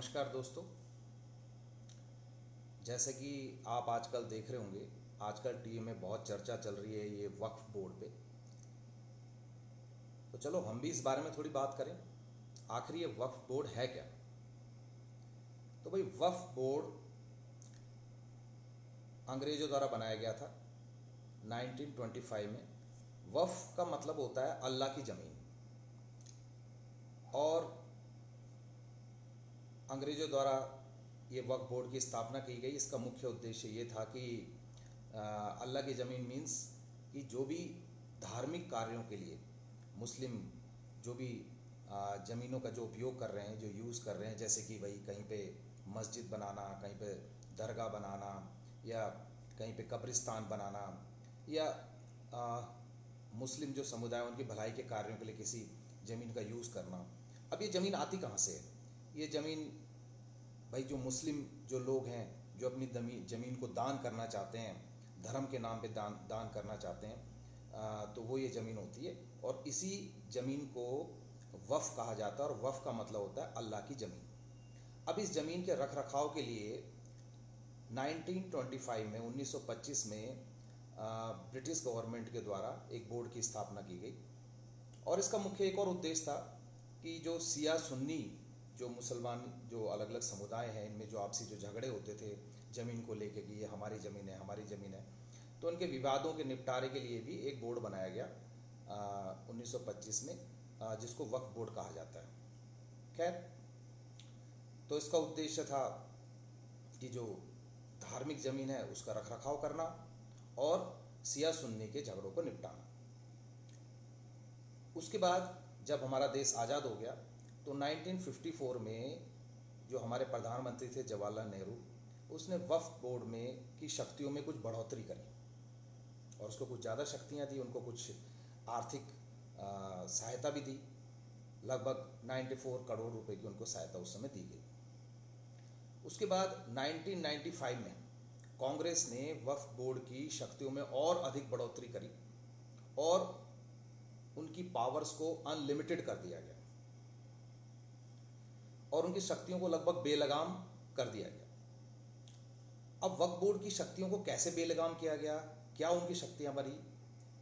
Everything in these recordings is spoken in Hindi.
नमस्कार दोस्तों। जैसे कि आप आजकल देख रहे होंगे, आजकल टीवी में बहुत चर्चा चल रही है ये वक्फ बोर्ड पे। तो चलो हम भी इस बारे में थोड़ी बात करें, आखिर ये वक्फ बोर्ड है क्या। तो भाई वक्फ बोर्ड अंग्रेजों द्वारा बनाया गया था 1925 में। वक्फ का मतलब होता है अल्लाह की ज़मीन, और अंग्रेजों द्वारा ये वक्फ बोर्ड की स्थापना की गई। इसका मुख्य उद्देश्य ये था कि अल्लाह की ज़मीन मीन्स कि जो भी धार्मिक कार्यों के लिए मुस्लिम जो भी ज़मीनों का जो उपयोग कर रहे हैं, जो यूज़ कर रहे हैं, जैसे कि भाई कहीं पे मस्जिद बनाना, कहीं पे दरगाह बनाना, या कहीं पे कब्रिस्तान बनाना, या मुस्लिम जो समुदाय उनकी भलाई के कार्यों के लिए किसी ज़मीन का यूज़ करना। अब ये ज़मीन आती कहाँ से है? ये ज़मीन भाई जो मुस्लिम जो लोग हैं, जो अपनी ज़मीन को दान करना चाहते हैं, धर्म के नाम पे दान करना चाहते हैं, तो वो ये ज़मीन होती है। और इसी ज़मीन को वफ़ कहा जाता है, और वफ़ का मतलब होता है अल्लाह की ज़मीन। अब इस ज़मीन के रख रखाव के लिए 1925 में 1925 में ब्रिटिश गवर्नमेंट के द्वारा एक बोर्ड की स्थापना की गई। और इसका मुख्य एक और उद्देश्य था कि जो सिया सुन्नी जो मुसलमान जो अलग अलग समुदाय हैं, इनमें जो आपसी जो झगड़े होते थे ज़मीन को लेके कि ये हमारी ज़मीन है, हमारी ज़मीन है, तो उनके विवादों के निपटारे के लिए भी एक बोर्ड बनाया गया 1925 में, जिसको वक्फ बोर्ड कहा जाता है। खैर, तो इसका उद्देश्य था कि जो धार्मिक ज़मीन है उसका रख रखाव करना और सिया सुन्नी के झगड़ों को निपटाना। उसके बाद जब हमारा देश आज़ाद हो गया तो 1954 में जो हमारे प्रधानमंत्री थे जवाहरलाल नेहरू, उसने वक्फ बोर्ड में की शक्तियों में कुछ बढ़ोतरी करी और उसको कुछ ज़्यादा शक्तियाँ दी, उनको कुछ आर्थिक सहायता भी दी। लगभग 94 करोड़ रुपए की उनको सहायता उस समय दी गई। उसके बाद 1995 में कांग्रेस ने वक्फ बोर्ड की शक्तियों में और अधिक बढ़ोतरी करी और उनकी पावर्स को अनलिमिटेड कर दिया गया और उनकी शक्तियों को लगभग बेलगाम कर दिया गया। अब वक्फ बोर्ड की शक्तियों को कैसे बेलगाम किया गया, क्या उनकी शक्तियां बढ़ी,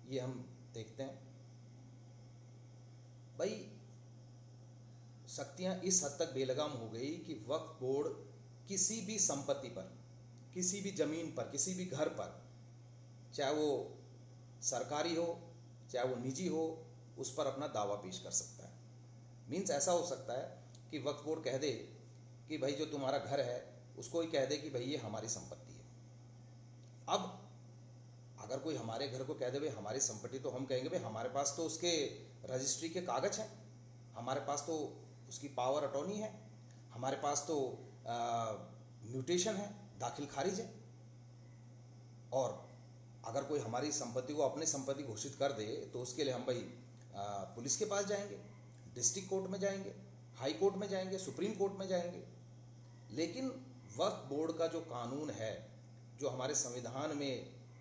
ये हम देखते हैं। भाई शक्तियां इस हद तक बेलगाम हो गई कि वक्फ बोर्ड किसी भी संपत्ति पर, किसी भी जमीन पर, किसी भी घर पर, चाहे वो सरकारी हो चाहे वो निजी हो, उस पर अपना दावा पेश कर सकता है। मीन्स ऐसा हो सकता है कि वक्फ बोर्ड कह दे कि भाई जो तुम्हारा घर है उसको ही कह दे कि भाई ये हमारी संपत्ति है। अब अगर कोई हमारे घर को कह दे भाई हमारी संपत्ति, तो हम कहेंगे भाई हमारे पास तो उसके रजिस्ट्री के कागज हैं, हमारे पास तो उसकी पावर अटॉर्नी है, हमारे पास तो म्यूटेशन है, दाखिल खारिज है। और अगर कोई हमारी संपत्ति को अपनी संपत्ति घोषित कर दे तो उसके लिए हम भाई पुलिस के पास जाएंगे, डिस्ट्रिक्ट कोर्ट में जाएंगे, हाई कोर्ट में जाएंगे, सुप्रीम कोर्ट में जाएंगे। लेकिन वक्फ बोर्ड का जो कानून है, जो हमारे संविधान में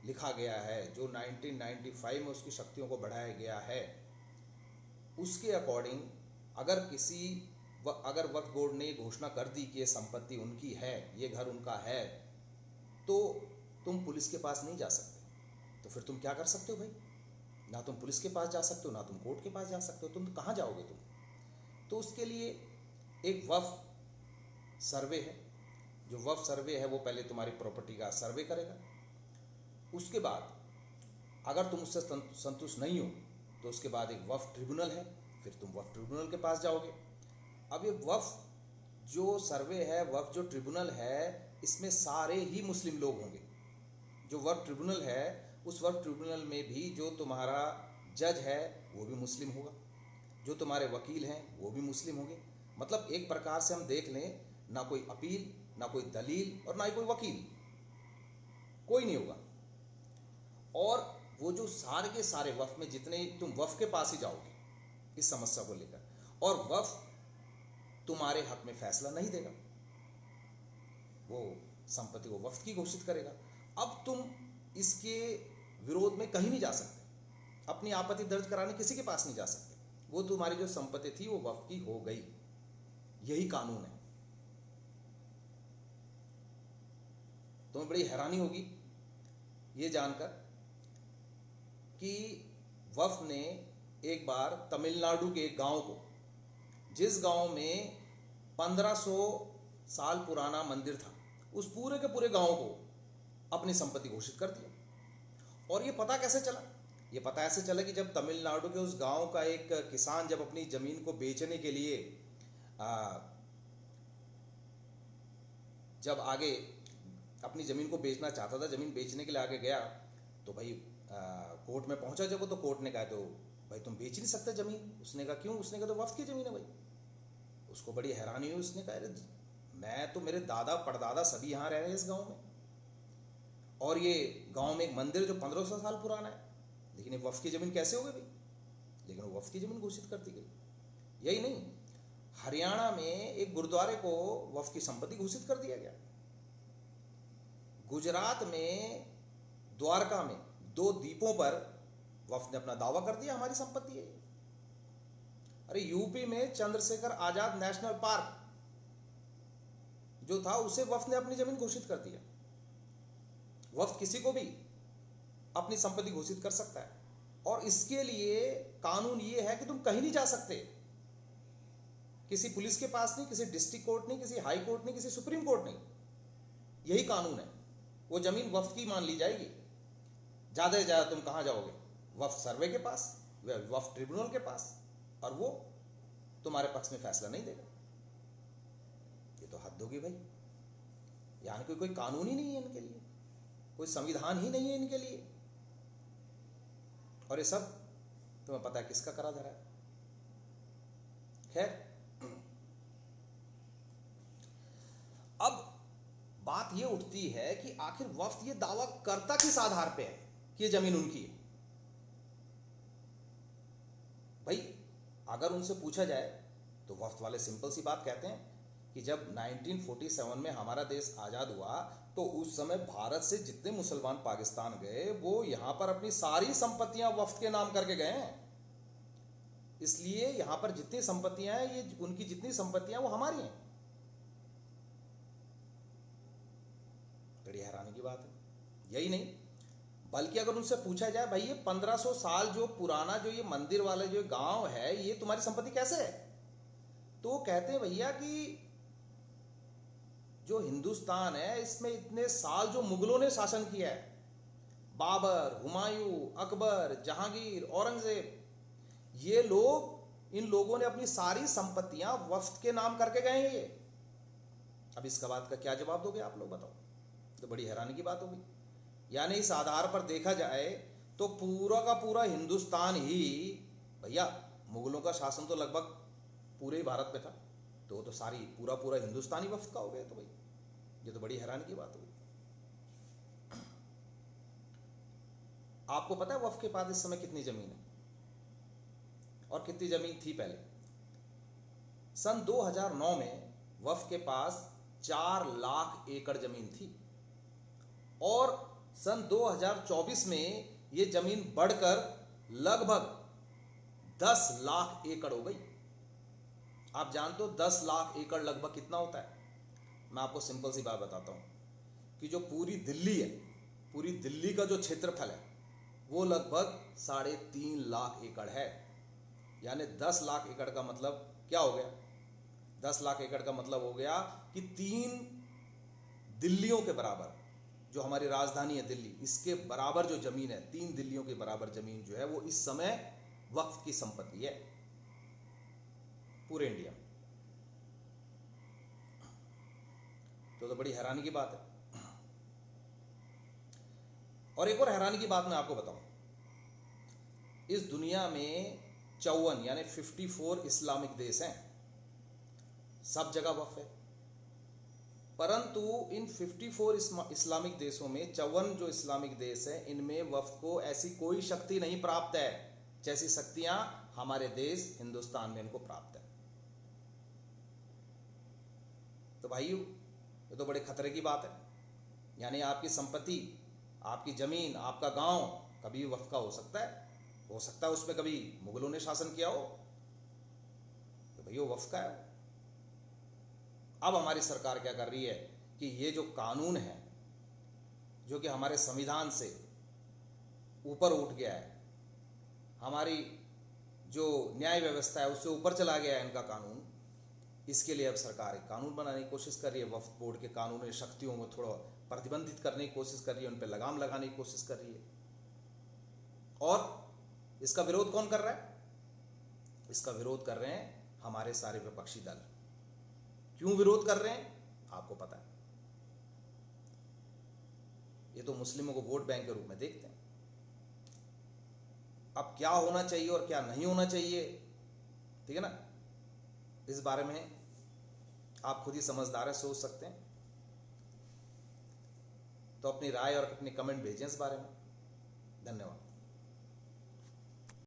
लिखा गया है, जो 1995 में उसकी शक्तियों को बढ़ाया गया है, उसके अकॉर्डिंग अगर वक्फ बोर्ड ने घोषणा कर दी कि ये संपत्ति उनकी है, ये घर उनका है, तो तुम पुलिस के पास नहीं जा सकते। तो फिर तुम क्या कर सकते हो भाई? ना तुम पुलिस के पास जा सकते हो, ना तुम कोर्ट के पास जा सकते हो, तुम कहाँ जाओगे तुम? तो उसके लिए एक वक्फ सर्वे है। जो वक्फ सर्वे है वो पहले तुम्हारी प्रॉपर्टी का सर्वे करेगा। उसके बाद अगर तुम उससे संतुष्ट नहीं हो तो उसके बाद एक वक्फ ट्रिब्यूनल है, फिर तुम वक्फ ट्रिब्यूनल के पास जाओगे। अब ये वक्फ जो सर्वे है, वक्फ जो ट्रिब्यूनल है, इसमें सारे ही मुस्लिम लोग होंगे। जो वक्फ ट्रिब्यूनल है, उस वक्फ ट्रिब्यूनल में भी जो तुम्हारा जज है वो भी मुस्लिम होगा, जो तुम्हारे वकील हैं वो भी मुस्लिम होंगे। मतलब एक प्रकार से हम देख लें, ना कोई अपील, ना कोई दलील और ना ही कोई वकील, कोई नहीं होगा। और वो जो सारे के सारे वक्फ में जितने, तुम वक्फ के पास ही जाओगे इस समस्या को लेकर, और वक्फ तुम्हारे हक में फैसला नहीं देगा, वो संपत्ति को वक्फ की घोषित करेगा। अब तुम इसके विरोध में कहीं नहीं जा सकते, अपनी आपत्ति दर्ज कराने किसी के पास नहीं जा सकते। वो तुम्हारी जो संपत्ति थी वो वक्फ की हो गई। यही कानून है। तुम्हें बड़ी हैरानी होगी ये जानकर कि वफ़ ने एक बार तमिलनाडु के एक गांव को, जिस गांव में 1500 साल पुराना मंदिर था, उस पूरे के पूरे गांव को अपनी संपत्ति घोषित कर दिया। और ये पता कैसे चला? ये पता ऐसे चला कि जब तमिलनाडु के उस गांव का एक किसान जब अपनी ज़मीन को बेचने के लिए जब आगे अपनी ज़मीन को बेचना चाहता था, ज़मीन बेचने के लिए आगे गया, तो भाई कोर्ट में पहुंचा जब, तो कोर्ट ने कहा तो भाई तुम बेच नहीं सकते ज़मीन। उसने कहा क्यों? उसने कहा तो वफ़ की ज़मीन है भाई। उसको बड़ी हैरानी हुई। उसने कहा अरे मैं तो, मेरे दादा परदादा सभी यहाँ रह रहे हैं इस गांव में, और ये गांव में एक मंदिर जो 1500 साल पुराना है, लेकिन ये वफ़ की ज़मीन कैसे हो गई भाई? लेकिन वो वफ़ की ज़मीन घोषित कर दी गई। यही नहीं, हरियाणा में एक गुरुद्वारे को वफ़ की संपत्ति घोषित कर दिया गया। गुजरात में द्वारका में 2 द्वीपों पर वफ़ ने अपना दावा कर दिया हमारी संपत्ति है। अरे यूपी में चंद्रशेखर आजाद नेशनल पार्क जो था, उसे वफ़ ने अपनी जमीन घोषित कर दिया। वफ़ किसी को भी अपनी संपत्ति घोषित कर सकता है, और इसके लिए कानून ये है कि तुम कहीं नहीं जा सकते, किसी पुलिस के पास नहीं, किसी डिस्ट्रिक्ट कोर्ट नहीं, किसी हाई कोर्ट नहीं, किसी सुप्रीम कोर्ट नहीं। यही कानून है। वो जमीन वफ़ की मान ली जाएगी। ज्यादा से ज्यादा तुम कहां जाओगे? वफ़ सर्वे के पास, वफ़ ट्रिब्यूनल के पास, और वो तुम्हारे पक्ष में फैसला नहीं देगा। ये तो हद होगी भाई। यानी कोई कानून ही नहीं है इनके लिए, कोई संविधान ही नहीं है इनके लिए। और ये सब तुम्हें पता है किसका करा धरा है। खैर, अब बात ये उठती है कि आखिर वफ़ ये दावा करता किस आधार पे है कि ये जमीन उनकी है। भाई अगर उनसे पूछा जाए तो वफ़ वाले सिंपल सी बात कहते हैं कि जब 1947 में हमारा देश आज़ाद हुआ, तो उस समय भारत से जितने मुसलमान पाकिस्तान गए, वो यहाँ पर अपनी सारी संपत्तियां वफ़ के नाम करके गए हैं। इसलिए यहाँ पर जितनी संपत्तियां हैं, ये उनकी जितनी संपत्तियां वो हमारी हैं। बड़ी हैरानी की बात है। यही नहीं, बल्कि अगर उनसे पूछा जाए भाई ये 1500 साल जो पुराना जो ये मंदिर वाला जो गांव है, ये तुम्हारी संपत्ति कैसे है? तो वो कहते हैं भैया कि जो हिंदुस्तान है, इसमें इतने साल जो मुगलों ने शासन किया है, बाबर, हुमायूं, अकबर, जहांगीर, औरंगजेब, ये लोग, इन लोगों ने अपनी सारी संपत्तियां वफ़ के नाम करके गए हैं। ये अब इसका बात का क्या जवाब दोगे आप लोग, बताओ? तो बड़ी हैरानी की बात होगी। यानी इस आधार पर देखा जाए तो पूरा का पूरा हिंदुस्तान ही, भैया मुगलों का शासन तो लगभग पूरे ही भारत में था, तो वो तो सारी पूरा पूरा हिंदुस्तान ही वफ़ का हो गया। तो भाई ये तो बड़ी हैरानी की बात होगी। आपको पता है वफ़ के पास इस समय कितनी जमीन है और कितनी जमीन थी पहले? सन 2009 में वफ़ के पास 4 लाख एकड़ जमीन थी, और सन 2024 में ये जमीन बढ़कर लगभग 10 लाख एकड़ हो गई। आप जानते हो 10 लाख एकड़ लगभग कितना होता है? मैं आपको सिंपल सी बात बताता हूं कि जो पूरी दिल्ली है, पूरी दिल्ली का जो क्षेत्रफल है, वो लगभग 3.5 लाख एकड़ है। यानी 10 लाख एकड़ का मतलब क्या हो गया? 10 लाख एकड़ का मतलब हो गया कि 3 दिल्लियों के बराबर, जो हमारी राजधानी है दिल्ली, इसके बराबर जो जमीन है, 3 दिल्लियों के बराबर जमीन जो है, वो इस समय वक्फ की संपत्ति है पूरे इंडिया में। तो बड़ी हैरानी की बात है। और एक और हैरानी की बात मैं आपको बताऊं, इस दुनिया में 54 यानी 54 इस्लामिक देश हैं, सब जगह वक्फ है। परंतु इन 54 इस्लामिक देशों में 54 जो इस्लामिक देश हैं, इनमें वक्फ को ऐसी कोई शक्ति नहीं प्राप्त है जैसी शक्तियां हमारे देश हिंदुस्तान में इनको प्राप्त है। तो भाई ये तो बड़े खतरे की बात है। यानी आपकी संपत्ति, आपकी जमीन, आपका गांव कभी वक्फ का हो सकता है। हो सकता है उसमें कभी मुगलों ने शासन किया हो, तो भाई वो वक्फ का है। अब हमारी सरकार क्या कर रही है कि ये जो कानून है, जो कि हमारे संविधान से ऊपर उठ गया है, हमारी जो न्याय व्यवस्था है उससे ऊपर चला गया है इनका कानून, इसके लिए अब सरकार एक कानून बनाने की कोशिश कर रही है। वक्फ बोर्ड के कानूनी शक्तियों को थोड़ा प्रतिबंधित करने की कोशिश कर रही है, उन पर लगाम लगाने की कोशिश कर रही है। और इसका विरोध कौन कर रहा है? इसका विरोध कर रहे हैं हमारे सारे विपक्षी दल। क्यों विरोध कर रहे हैं आपको पता है, ये तो मुस्लिमों को वोट बैंक के रूप में देखते हैं। अब क्या होना चाहिए और क्या नहीं होना चाहिए, ठीक है ना, इस बारे में आप खुद ही समझदार हैं, सोच सकते हैं। तो अपनी राय और अपने कमेंट भेजें इस बारे में। धन्यवाद।